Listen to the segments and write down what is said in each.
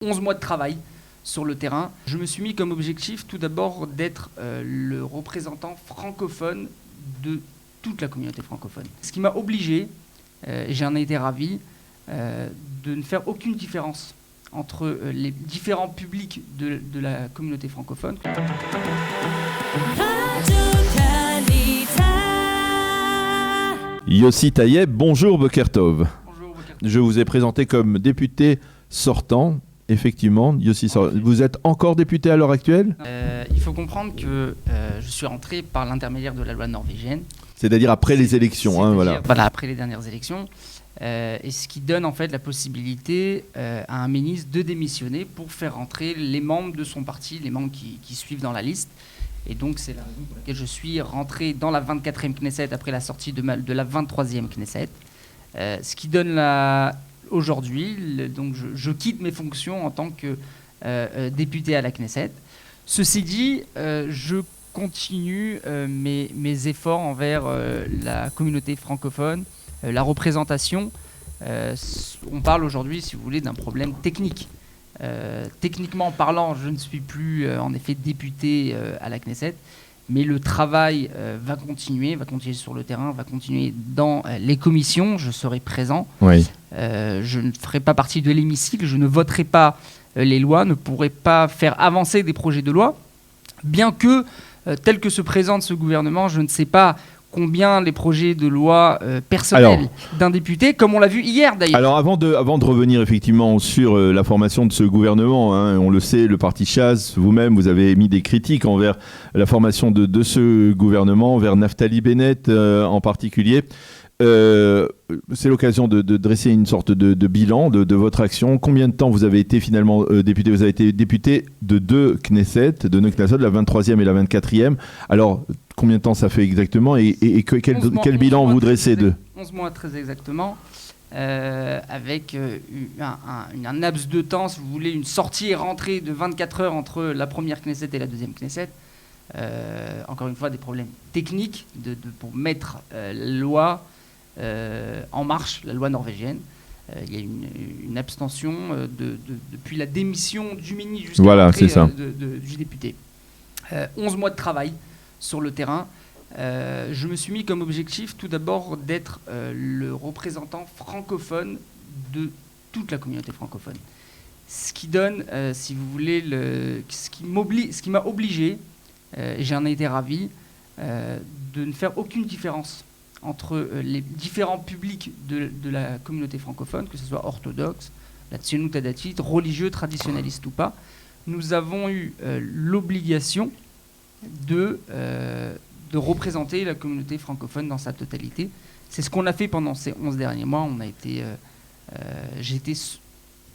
11 mois de travail sur le terrain. Je me suis mis comme objectif tout d'abord d'être le représentant francophone de toute la communauté francophone. Ce qui m'a obligé, et j'en ai été ravi, de ne faire aucune différence entre les différents publics de la communauté francophone. Yossi Tayeb, bonjour Boker Tov. Bonjour, Boker Tov. Je vous ai présenté comme député sortant. Effectivement, Yossi, vous êtes encore député à l'heure actuelle ? Il faut comprendre que je suis rentré par l'intermédiaire de la loi norvégienne. C'est-à-dire après les élections, voilà. Voilà, après les dernières élections. Et ce qui donne en fait la possibilité à un ministre de démissionner pour faire rentrer les membres de son parti, les membres qui suivent dans la liste. Et donc c'est la raison pour laquelle je suis rentré dans la 24e Knesset après la sortie de la 23e Knesset. Ce qui donne aujourd'hui, donc je quitte mes fonctions en tant que député à la Knesset. Ceci dit, je continue mes efforts envers la communauté francophone, la représentation. On parle aujourd'hui, si vous voulez, d'un problème technique. Techniquement parlant, je ne suis plus en effet député à la Knesset, mais le travail va continuer sur le terrain, va continuer dans les commissions, je serai présent. Oui. Je ne ferai pas partie de l'hémicycle, je ne voterai pas les lois, ne pourrai pas faire avancer des projets de loi, bien que, tel que se présente ce gouvernement, je ne sais pas combien les projets de loi personnels d'un député, comme on l'a vu hier d'ailleurs. Alors avant de revenir effectivement sur la formation de ce gouvernement, on le sait, le parti Chaz, vous-même, vous avez émis des critiques envers la formation de ce gouvernement, envers Naftali Bennett en particulier. C'est l'occasion de dresser une sorte de bilan de votre action. Combien de temps vous avez été finalement député ? Vous avez été député de deux Knesset, la 23e et la 24e. Alors, combien de temps ça fait exactement et quel bilan vous dressez de 11 mois très exactement, avec un laps de temps, si vous voulez, une sortie et rentrée de 24 heures entre la première Knesset et la deuxième Knesset. Encore une fois, des problèmes techniques pour mettre la loi en marche, la loi norvégienne. Il y a une abstention depuis la démission du ministre jusqu'à l'entrée du député. 11 mois de travail sur le terrain. Je me suis mis comme objectif tout d'abord d'être le représentant francophone de toute la communauté francophone. Ce qui donne, si vous voulez, ce qui m'a obligé, et j'en ai été ravi, de ne faire aucune différence entre les différents publics de la communauté francophone, que ce soit orthodoxe, la Tzionut Hadatit, religieux, traditionnaliste ou pas. Nous avons eu l'obligation de représenter la communauté francophone dans sa totalité. C'est ce qu'on a fait pendant ces 11 derniers mois. J'ai été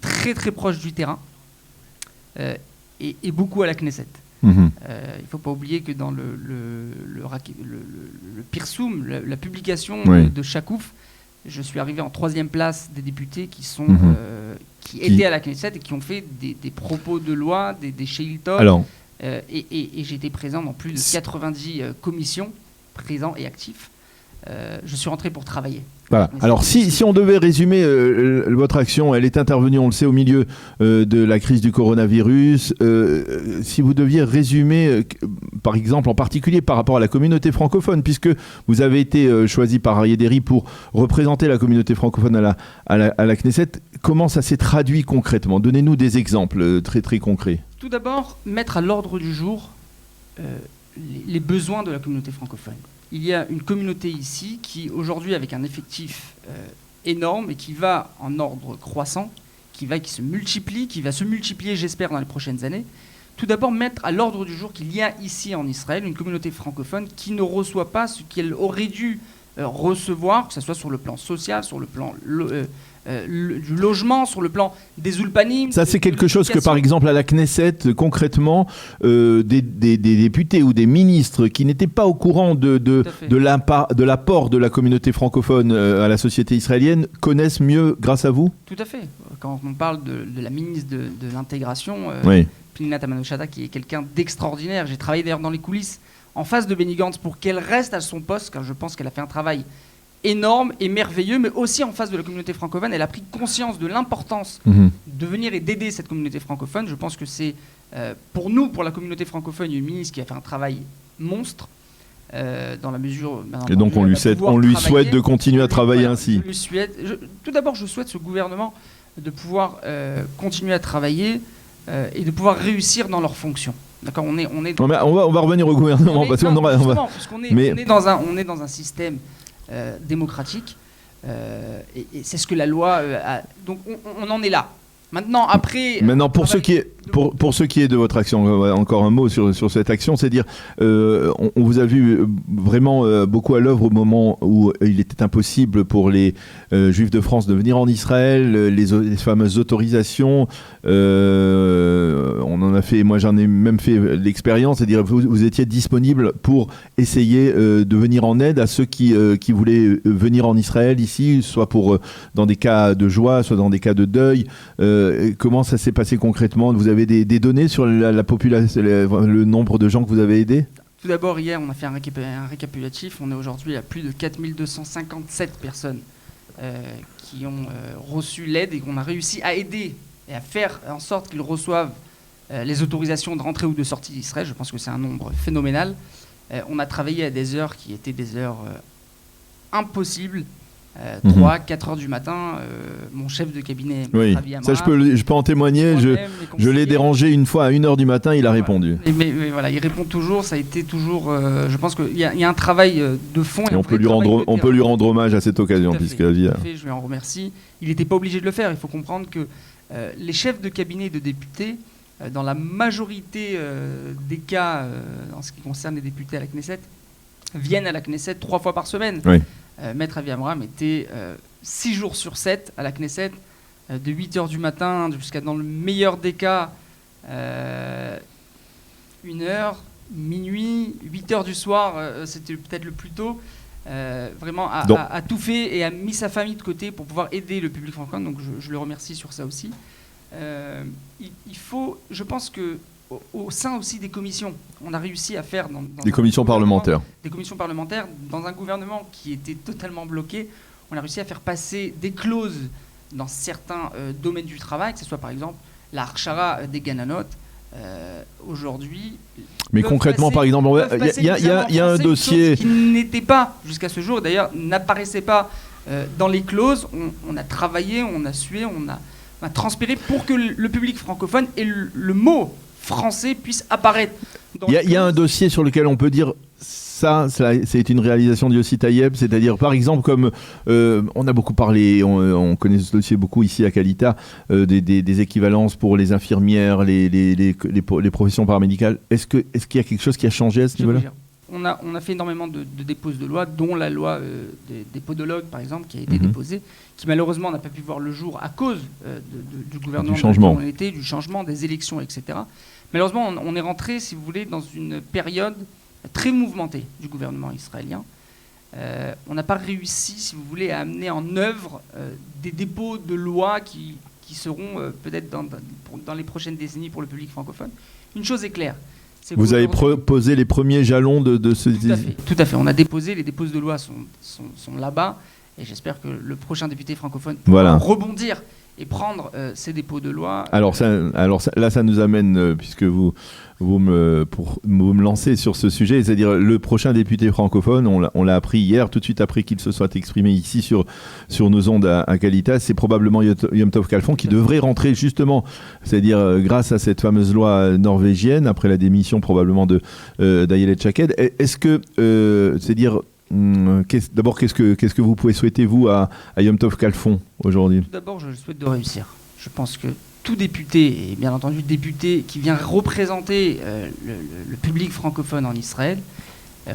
très très proche du terrain et beaucoup à la Knesset. Il ne faut pas oublier que dans le Pirsoum, la publication de Chakouf, je suis arrivé en 3e place des députés qui étaient à la Knesset et qui ont fait des propos de loi, des sheiltot. Et j'étais présent dans plus de 90 commissions, présents et actifs. Je suis rentré pour travailler. Voilà. Alors si on devait résumer votre action, elle est intervenue, on le sait, au milieu de la crise du coronavirus. Si vous deviez résumer, par exemple, en particulier par rapport à la communauté francophone, puisque vous avez été choisi par Aryeh Deri pour représenter la communauté francophone à la Knesset, comment ça s'est traduit concrètement ? Donnez-nous des exemples très très concrets. Tout d'abord, mettre à l'ordre du jour les besoins de la communauté francophone. Il y a une communauté ici qui, aujourd'hui, avec un effectif énorme et qui va en ordre croissant, qui se multiplie, qui va se multiplier, j'espère, dans les prochaines années. Tout d'abord, mettre à l'ordre du jour qu'il y a ici en Israël une communauté francophone qui ne reçoit pas ce qu'elle aurait dû recevoir, que ce soit sur le plan social, sur le plan du logement, sur le plan des ulpanim. Ça, c'est quelque chose que, par exemple, à la Knesset, concrètement, des députés ou des ministres qui n'étaient pas au courant de l'apport de la communauté francophone à la société israélienne connaissent mieux grâce à vous ? Tout à fait. Quand on parle de la ministre de l'intégration, Pnina Tamano-Shata, qui est quelqu'un d'extraordinaire, j'ai travaillé d'ailleurs dans les coulisses en face de Benny Gantz pour qu'elle reste à son poste, car je pense qu'elle a fait un travail énorme et merveilleux, mais aussi en face de la communauté francophone. Elle a pris conscience de l'importance de venir et d'aider cette communauté francophone. Je pense que c'est, pour nous, pour la communauté francophone, une ministre qui a fait un travail monstre, dans la mesure... Et donc on lui souhaite de continuer à travailler ainsi. Tout d'abord, je souhaite ce gouvernement de pouvoir continuer à travailler et de pouvoir réussir dans leurs fonctions. D'accord, on va revenir au gouvernement, parce qu'on est dans un système démocratique, et c'est ce que la loi a. Donc on en est là. Maintenant, pour ce qui est de votre action, encore un mot sur cette action, c'est dire, on vous a vu vraiment beaucoup à l'œuvre au moment où il était impossible pour les Juifs de France de venir en Israël, les fameuses autorisations. On en a fait, moi j'en ai même fait l'expérience, c'est-à-dire vous étiez disponible pour essayer de venir en aide à ceux qui voulaient venir en Israël ici, soit dans des cas de joie, soit dans des cas de deuil. Comment ça s'est passé concrètement? Vous avez des données sur la population, le nombre de gens que vous avez aidés? Tout d'abord, hier, on a fait un récapitulatif. On est aujourd'hui à plus de 4257 personnes qui ont reçu l'aide et qu'on a réussi à aider et à faire en sorte qu'ils reçoivent les autorisations de rentrée ou de sortie d'Israël. Je pense que c'est un nombre phénoménal. On a travaillé à des heures qui étaient des heures impossibles. 3-4 heures du matin, mon chef de cabinet, oui, ça je peux en témoigner. Je l'ai dérangé une fois à 1h du matin, il a répondu. Mais voilà, il répond toujours. Ça a été toujours. Je pense qu'il y a un travail de fond. Et on peut lui rendre hommage à cette occasion, puisque la vie. Je lui en remercie. Il n'était pas obligé de le faire. Il faut comprendre que les chefs de cabinet de députés, dans la majorité des cas, en ce qui concerne les députés à la Knesset, viennent à la Knesset 3 fois par semaine. Oui. Maître Avi Amram était 6 jours sur 7 à la Knesset, de 8h du matin jusqu'à, dans le meilleur des cas, 1h, minuit, 8h du soir, c'était peut-être le plus tôt. Vraiment a tout fait et a mis sa famille de côté pour pouvoir aider le public francophone. Donc je le remercie sur ça aussi. Je pense que au sein aussi des commissions, on a réussi à faire des commissions parlementaires. Des commissions parlementaires dans un gouvernement qui était totalement bloqué. On a réussi à faire passer des clauses dans certains domaines du travail, que ce soit par exemple la Harchara des Gananot. Aujourd'hui. Mais concrètement, par exemple, il y a un dossier qui n'était pas jusqu'à ce jour, d'ailleurs, n'apparaissait pas dans les clauses. On a travaillé, on a sué, on a transpiré pour que le public francophone et le mot français puisse apparaître. Il y a un dossier sur lequel on peut dire ça c'est une réalisation de Yossi Taïeb, c'est-à-dire par exemple comme on a beaucoup parlé, on connaît ce dossier beaucoup ici à Kalita, des équivalences pour les infirmières, les professions paramédicales. Est-ce qu'il y a quelque chose qui a changé à ce niveau-là? On a fait énormément de déposes de lois, dont la loi des podologues, par exemple, qui a été déposée, qui malheureusement n'a pas pu voir le jour à cause du gouvernement, du changement, des élections, etc. Malheureusement, on est rentré, si vous voulez, dans une période très mouvementée du gouvernement israélien. On n'a pas réussi, si vous voulez, à amener en œuvre des dépôts de lois qui seront peut-être dans les prochaines décennies pour le public francophone. Une chose est claire. Vous avez posé les premiers jalons de ce... Tout à fait. On a déposé, les dépôts de loi sont là-bas, et j'espère que le prochain député francophone pourra rebondir et prendre ces dépôts de loi. Alors là, ça nous amène, puisque vous me lancez sur ce sujet, c'est-à-dire le prochain député francophone, on l'a appris hier, tout de suite après qu'il se soit exprimé ici sur nos ondes à Kalita, c'est probablement Yom Tov Kalfon qui devrait rentrer justement, c'est-à-dire grâce à cette fameuse loi norvégienne, après la démission probablement d'Ayelet Shaked. Est-ce que, c'est-à-dire... D'abord, qu'est-ce que vous pouvez souhaiter, vous, à Yom Tov Kalfon aujourd'hui? Tout d'abord, je souhaite de réussir. Je pense que tout député, et bien entendu député qui vient représenter le public francophone en Israël,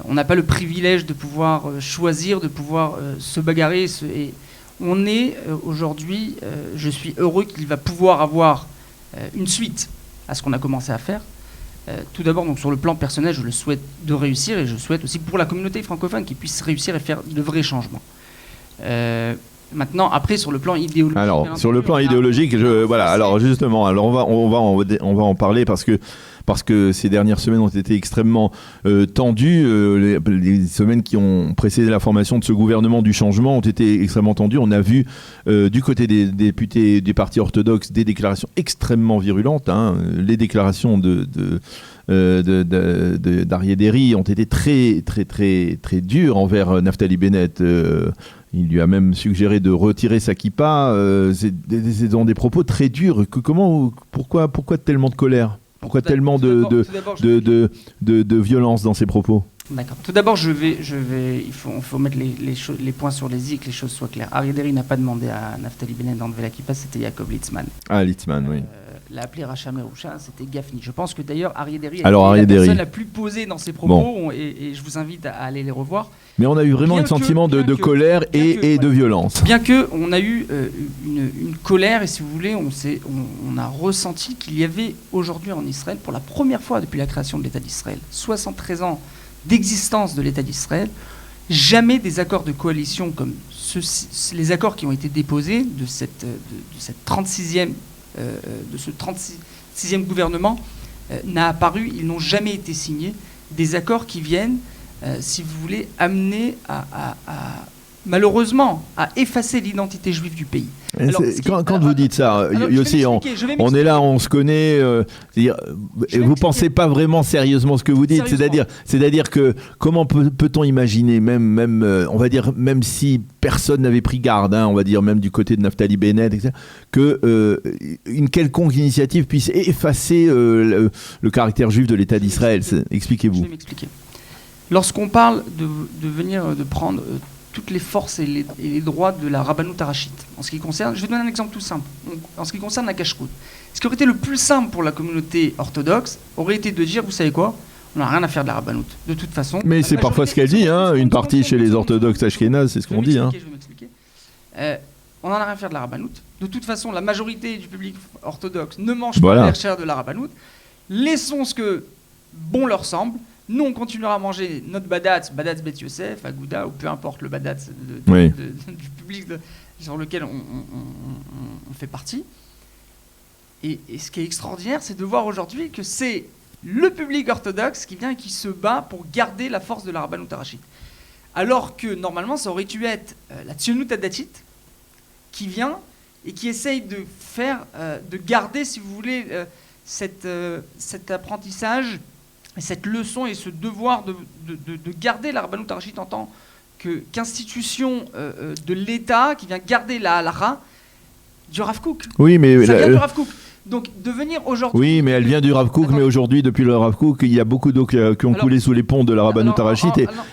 on n'a pas le privilège de pouvoir choisir, de pouvoir se bagarrer. Et on est aujourd'hui, je suis heureux qu'il va pouvoir avoir une suite à ce qu'on a commencé à faire. Tout d'abord, donc sur le plan personnel, je le souhaite de réussir, et je souhaite aussi pour la communauté francophone qu'il puisse réussir et faire de vrais changements. Maintenant, après, sur le plan idéologique... Alors, sur le plan idéologique, voilà, alors justement, alors on va en parler parce que ces dernières semaines ont été extrêmement tendues. Les semaines qui ont précédé la formation de ce gouvernement du changement ont été extrêmement tendues. On a vu du côté des députés des partis orthodoxes des déclarations extrêmement virulentes. Les déclarations d'Aryeh Deri ont été très, très, très, très dures envers Naftali Bennett. Il lui a même suggéré de retirer sa kippa. C'est dans des propos très durs. Pourquoi tellement de colère ? Pourquoi tellement de violence dans ces propos ? D'accord. Tout d'abord, il faut mettre les points sur les i, que les choses soient claires. Aryeh Deri n'a pas demandé à Naftali Bennett d'enlever la kippa, c'était Yaakov Litzman. Ah, Litzman, oui. L'a appelé Racham Lerusha, c'était Gafni. Je pense que d'ailleurs Aryeh Deri est la personne la plus posée dans ses propos, et je vous invite à aller les revoir. Mais on a eu vraiment un sentiment de colère et de violence. Bien qu'on a eu une colère, et si vous voulez, on a ressenti qu'il y avait aujourd'hui en Israël, pour la première fois depuis la création de l'État d'Israël, 73 ans d'existence de l'État d'Israël, jamais des accords de coalition comme les accords qui ont été déposés de cette 36e de ce 36e gouvernement n'a apparu, ils n'ont jamais été signés, des accords qui viennent, si vous voulez, amener malheureusement à effacer l'identité juive du pays. Alors, quand vous dites ça, Yossi, on est là, on se connaît, vous ne pensez pas vraiment sérieusement ce que vous dites, c'est-à-dire que comment peut-on imaginer, même on va dire, même si personne n'avait pris garde, on va dire même du côté de Naftali Bennett, etc., que une quelconque initiative puisse effacer le caractère juif de l'État d'Israël. Expliquez-vous. Je vais m'expliquer. Lorsqu'on parle de prendre toutes les forces et les droits de la Rabbanout Harashit. En ce qui concerne, je vais donner un exemple tout simple. En ce qui concerne la cacheroute, ce qui aurait été le plus simple pour la communauté orthodoxe aurait été de dire, vous savez quoi, on n'a rien à faire de la Rabbanout. De toute façon. Mais c'est parfois ce qu'elle dit, une partie chez les orthodoxes ashkénazes, c'est ce qu'on dit. Je vais m'expliquer. On n'en a rien à faire de la Rabbanout. De toute façon, la majorité du public orthodoxe ne mange pas l'air cher de la Rabbanout. Laissons ce que bon leur semble. Nous, on continuera à manger notre badatz Bet Yosef, Agouda, ou peu importe le badatz du public sur lequel on fait partie. Et ce qui est extraordinaire, c'est de voir aujourd'hui que c'est le public orthodoxe qui vient et qui se bat pour garder la force de la Rabbanout Harashit. Alors que, normalement, ça aurait dû être la Tzionut Hadatit qui vient et qui essaye de garder, si vous voulez, cet apprentissage, cette leçon et ce devoir de garder la Rabbanout Harashit en tant qu'institution de l'État qui vient garder la halakha du Rav Kook. Oui, mais ça vient du Rav Kook. Donc, de venir aujourd'hui... Oui, mais elle vient du Rav Kook, mais aujourd'hui, depuis le Rav Kook, il y a beaucoup d'eau qui ont coulé sous les ponts de la Rabbanout Harashit,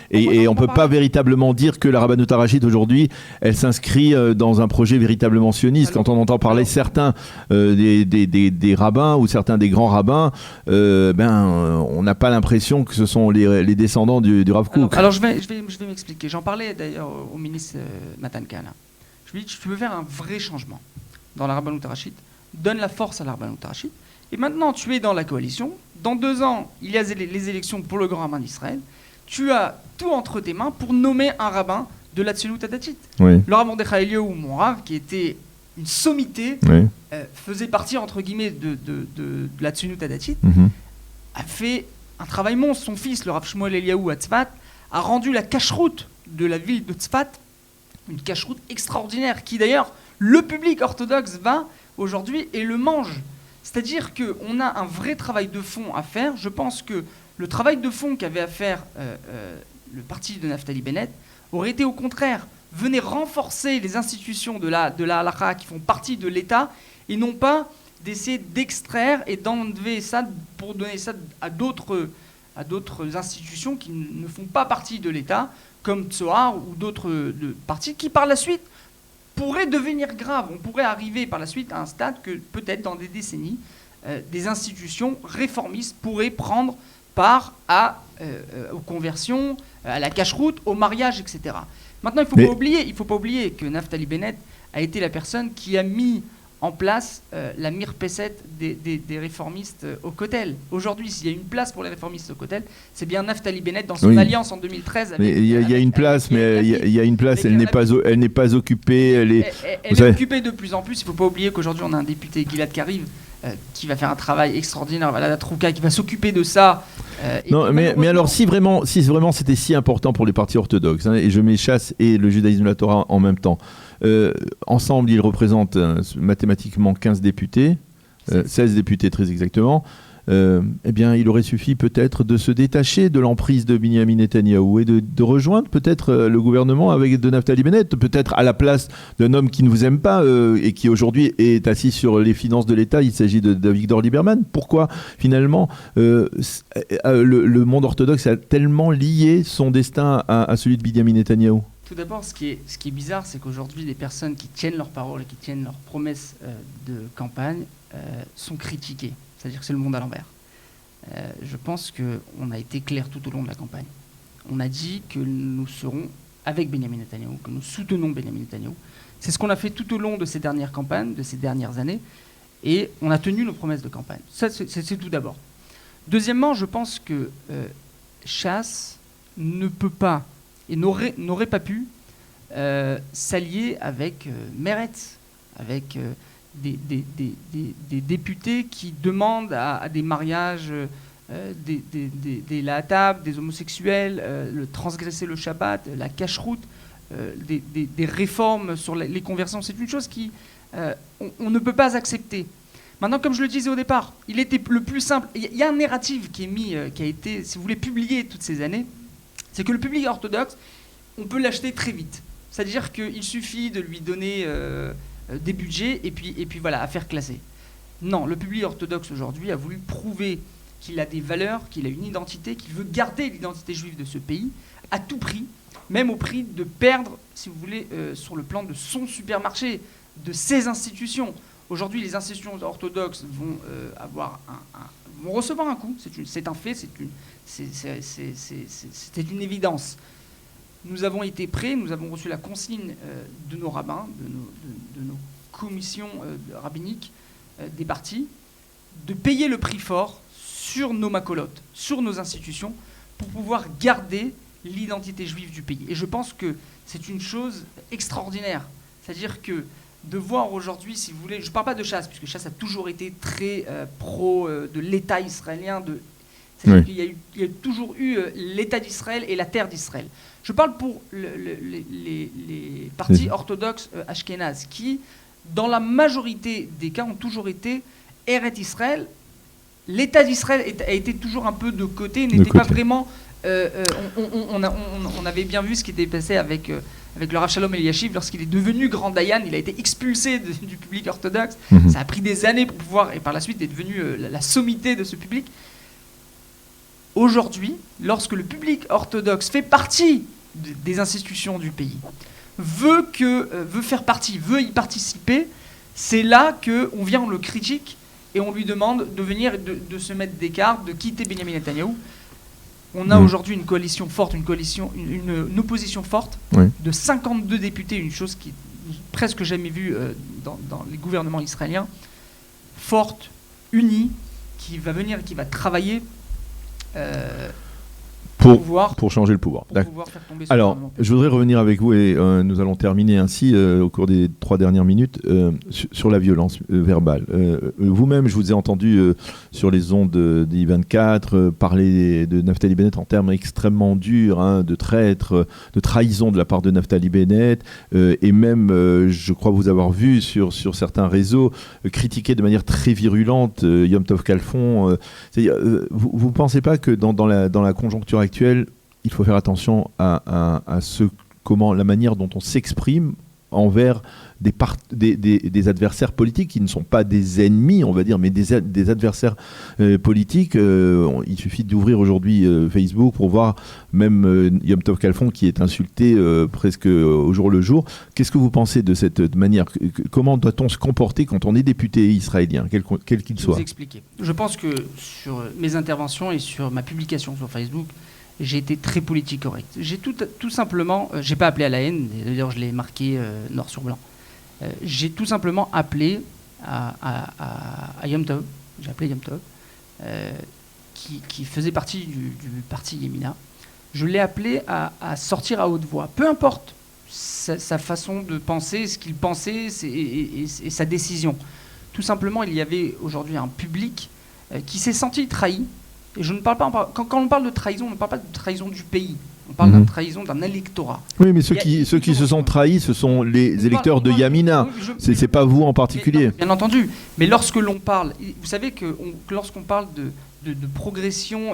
et on ne peut pas véritablement dire que la Rabbanout Harashit, aujourd'hui, elle s'inscrit dans un projet véritablement sioniste. Quand on entend parler certains des rabbins ou certains des grands rabbins, on n'a pas l'impression que ce sont les descendants du Rav Kook. Alors je vais m'expliquer. J'en parlais d'ailleurs au ministre Matan Kahana. Je lui ai dit, tu veux faire un vrai changement dans la Rabbanout Harashit, donne la force à la Rabbanout Harashit. Et maintenant, tu es dans la coalition. Dans 2 ans, il y a les élections pour le grand rabbin d'Israël. Tu as tout entre tes mains pour nommer un rabbin de la Tzionut Hadatit. Oui. Le rabbin Mordechai Eliyahu, mon rav, qui était une sommité, faisait partie, entre guillemets, de la Tzionut Hadatit, a fait un travail monstre. Son fils, le rav Shmuel Eliyahu à Tzfat, a rendu la cacheroute de la ville de Tzfat une cacheroute extraordinaire, qui d'ailleurs, le public orthodoxe va aujourd'hui et le mange. C'est-à-dire qu'on a un vrai travail de fond à faire. Je pense que le travail de fond qu'avait à faire le parti de Naftali Bennett aurait été au contraire, venez renforcer les institutions de la halakha qui font partie de l'État, et non pas d'essayer d'extraire et d'enlever ça pour donner ça à d'autres institutions qui ne font pas partie de l'État, comme Tzohar ou d'autres partis qui par la suite pourrait devenir grave. On pourrait arriver par la suite à un stade que peut-être dans des décennies, des institutions réformistes pourraient prendre part aux conversions, à la cacheroute, au mariage, etc. Maintenant, il ne faut pas oublier que Naftali Bennett a été la personne qui a mis en place la mirpessette des réformistes au Kotel. Aujourd'hui, s'il y a une place pour les réformistes au Kotel, c'est bien Naftali Bennett dans son alliance en 2013. Il y a une place, mais il y a une place, elle n'est pas occupée. Elle est occupée de plus en plus. Il ne faut pas oublier qu'aujourd'hui, on a un député, Gilad qui arrive, qui va faire un travail extraordinaire. Voilà, la Trouka qui va s'occuper de ça. Non, mais alors, si vraiment c'était si important pour les partis orthodoxes, et je mets Chasse et le judaïsme de la Torah en même temps, ensemble, ils représentent mathématiquement 15 députés, 16 députés très exactement. Eh bien, il aurait suffi peut-être de se détacher de l'emprise de Binyamin Netanyahou et de rejoindre peut-être le gouvernement avec de Naftali Bennett, peut-être à la place d'un homme qui ne vous aime pas et qui aujourd'hui est assis sur les finances de l'État. Il s'agit de Victor Lieberman. Pourquoi finalement le monde orthodoxe a tellement lié son destin à celui de Binyamin Netanyahou? Tout d'abord, ce qui est bizarre, c'est qu'aujourd'hui, des personnes qui tiennent leurs paroles et qui tiennent leurs promesses de campagne sont critiquées. C'est-à-dire que c'est le monde à l'envers. Je pense qu'on a été clair tout au long de la campagne. On a dit que nous serons avec Benyamin Netanyahou, que nous soutenons Benyamin Netanyahou. C'est ce qu'on a fait tout au long de ces dernières campagnes, de ces dernières années, et on a tenu nos promesses de campagne. Ça, c'est tout d'abord. Deuxièmement, je pense que Chasse ne peut pas et n'aurait pas pu s'allier avec Meretz, avec des députés qui demandent à des mariages des lahatab, des homosexuels, transgresser le Shabbat, la cacheroute, des réformes sur les conversions. C'est une chose on ne peut pas accepter. Maintenant, comme je le disais au départ, il était le plus simple. Il y a un narratif qui a été, si vous voulez, publié toutes ces années. C'est que le public orthodoxe, on peut l'acheter très vite. C'est-à-dire qu'il suffit de lui donner des budgets et puis voilà, à faire classer. Non, le public orthodoxe aujourd'hui a voulu prouver qu'il a des valeurs, qu'il a une identité, qu'il veut garder l'identité juive de ce pays à tout prix, même au prix de perdre, si vous voulez, sur le plan de son supermarché, de ses institutions. Aujourd'hui, les institutions orthodoxes vont vont recevoir un coup. C'est un fait, c'était une évidence. Nous avons été prêts, nous avons reçu la consigne de nos rabbins, de nos commissions rabbiniques des partis, de payer le prix fort sur nos macolotes, sur nos institutions, pour pouvoir garder l'identité juive du pays. Et je pense que c'est une chose extraordinaire. C'est-à-dire que de voir aujourd'hui, si vous voulez, je ne parle pas de Chasse, puisque Chasse a toujours été très pro de l'État israélien, c'est-à-dire qu'il y a toujours eu l'État d'Israël et la terre d'Israël. Je parle pour les partis orthodoxes ashkénazes qui, dans la majorité des cas, ont toujours été Eret Israël. L'État d'Israël a été toujours un peu de côté, n'était pas vraiment... on avait bien vu ce qui était passé avec le Rav Shalom Eliashiv lorsqu'il est devenu grand Dayan. Il a été expulsé du public orthodoxe. Ça a pris des années pour pouvoir, et par la suite, est devenu la sommité de ce public. Aujourd'hui, lorsque le public orthodoxe fait partie des institutions du pays, veut faire partie, veut y participer, c'est là qu'on vient, on le critique et on lui demande de venir, de se mettre d'écart, de quitter Benyamin Netanyahou. On a aujourd'hui une coalition forte, une opposition forte de 52 députés, une chose qui n'est presque jamais vue dans les gouvernements israéliens, forte, unie, qui va venir, qui va travailler pour changer le pouvoir. Alors, je voudrais revenir avec vous et nous allons terminer ainsi au cours des 3 dernières minutes sur la violence verbale. Vous-même, je vous ai entendu sur les ondes d'I24 parler de Naftali Bennett en termes extrêmement durs, de traître, de trahison de la part de Naftali Bennett, et même, je crois vous avoir vu sur certains réseaux critiquer de manière très virulente Yom Tov Khalfon. Vous ne pensez pas que dans la conjoncture actuelle, il faut faire attention à la manière dont on s'exprime envers des adversaires politiques qui ne sont pas des ennemis, on va dire, mais des adversaires politiques. Il suffit d'ouvrir aujourd'hui Facebook pour voir même Yom Tov Khalfon qui est insulté presque au jour le jour. Qu'est-ce que vous pensez de cette manière? Comment doit-on se comporter quand on est député israélien, quel qu'il soit? Je vais vous expliquer. Je pense que sur mes interventions et sur ma publication sur Facebook, j'ai été très politique correct. J'ai tout simplement, j'ai pas appelé à la haine, d'ailleurs je l'ai marqué noir sur blanc. J'ai tout simplement appelé à Yom Tov, j'ai appelé Yom Tov, qui faisait partie du parti Yemina. Je l'ai appelé à sortir à haute voix, peu importe sa façon de penser, ce qu'il pensait et sa décision. Tout simplement, il y avait aujourd'hui un public qui s'est senti trahi. Et je ne parle pas, quand on parle de trahison, on ne parle pas de trahison du pays. On parle de trahison d'un électorat. Oui, mais ceux qui se sont trahis, ce sont les électeurs de Yamina. C'est pas vous en particulier. Bien entendu. Mais lorsque l'on parle, vous savez que lorsqu'on parle de progression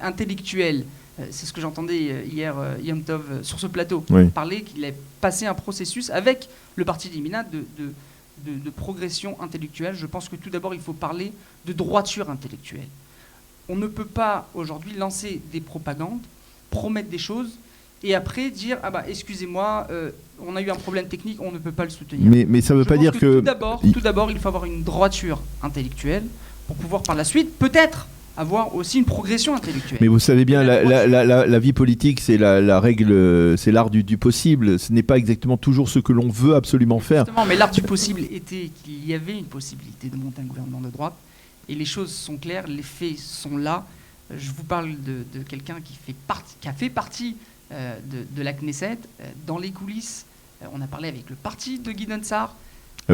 intellectuelle, c'est ce que j'entendais hier Yom Tov sur ce plateau, parler qu'il a passé un processus avec le parti Yamina de progression intellectuelle. Je pense que tout d'abord, il faut parler de droiture intellectuelle. On ne peut pas aujourd'hui lancer des propagandes, promettre des choses et après dire « Ah bah excusez-moi, on a eu un problème technique, on ne peut pas le soutenir ». Mais ça ne veut pas dire que... Tout d'abord, il faut avoir une droiture intellectuelle pour pouvoir par la suite peut-être avoir aussi une progression intellectuelle. Mais vous savez bien, la vie politique, c'est la règle, c'est l'art du possible. Ce n'est pas exactement toujours ce que l'on veut absolument faire. Justement, mais l'art du possible était qu'il y avait une possibilité de monter un gouvernement de droite. Et les choses sont claires, les faits sont là. Je vous parle de quelqu'un qui a fait partie de la Knesset. Dans les coulisses, on a parlé avec le parti de Guidon Sar. Je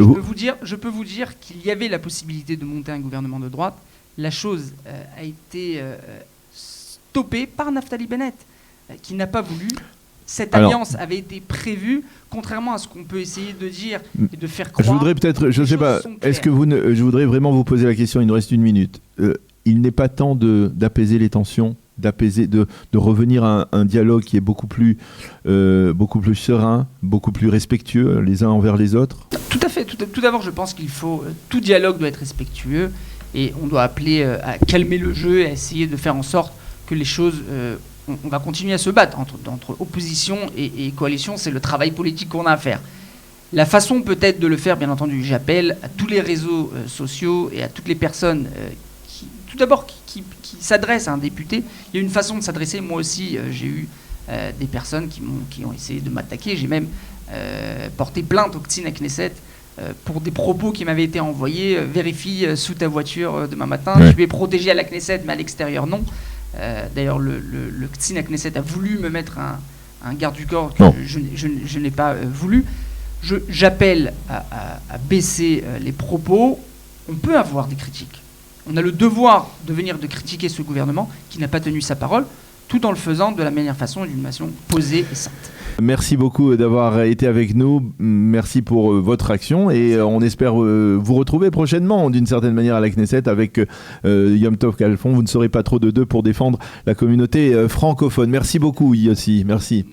peux vous dire qu'il y avait la possibilité de monter un gouvernement de droite. La chose a été stoppée par Naftali Bennett, qui n'a pas voulu. Cette alliance avait été prévue, contrairement à ce qu'on peut essayer de dire et de faire croire. Je voudrais peut-être, je ne sais pas, est-ce que je voudrais vraiment vous poser la question, il nous reste 1 minute. Il n'est pas temps d'apaiser les tensions, de revenir à un dialogue qui est beaucoup plus serein, beaucoup plus respectueux les uns envers les autres? Tout à fait. Tout d'abord, je pense tout dialogue doit être respectueux et on doit appeler à calmer le jeu et à essayer de faire en sorte que les choses... on va continuer à se battre entre opposition et coalition, c'est le travail politique qu'on a à faire. La façon peut-être de le faire, bien entendu, j'appelle à tous les réseaux sociaux et à toutes les personnes qui s'adressent à un député. Il y a une façon de s'adresser. Moi aussi, j'ai eu des personnes qui ont essayé de m'attaquer. J'ai même porté plainte au Ktsina Knesset pour des propos qui m'avaient été envoyés. Vérifie sous ta voiture demain matin. Je vais protéger à la Knesset, mais à l'extérieur, non. D'ailleurs, le Ktsina Knesset a voulu me mettre un garde du corps que je n'ai pas voulu. J'appelle à baisser les propos. On peut avoir des critiques. On a le devoir de venir de critiquer ce gouvernement qui n'a pas tenu sa parole, tout en le faisant de la meilleure façon et d'une façon posée et sainte. Merci beaucoup d'avoir été avec nous. Merci pour votre action et on espère vous retrouver prochainement d'une certaine manière à la Knesset avec Yom Tov Khalfon. Vous ne serez pas trop de deux pour défendre la communauté francophone. Merci beaucoup Yossi. Merci.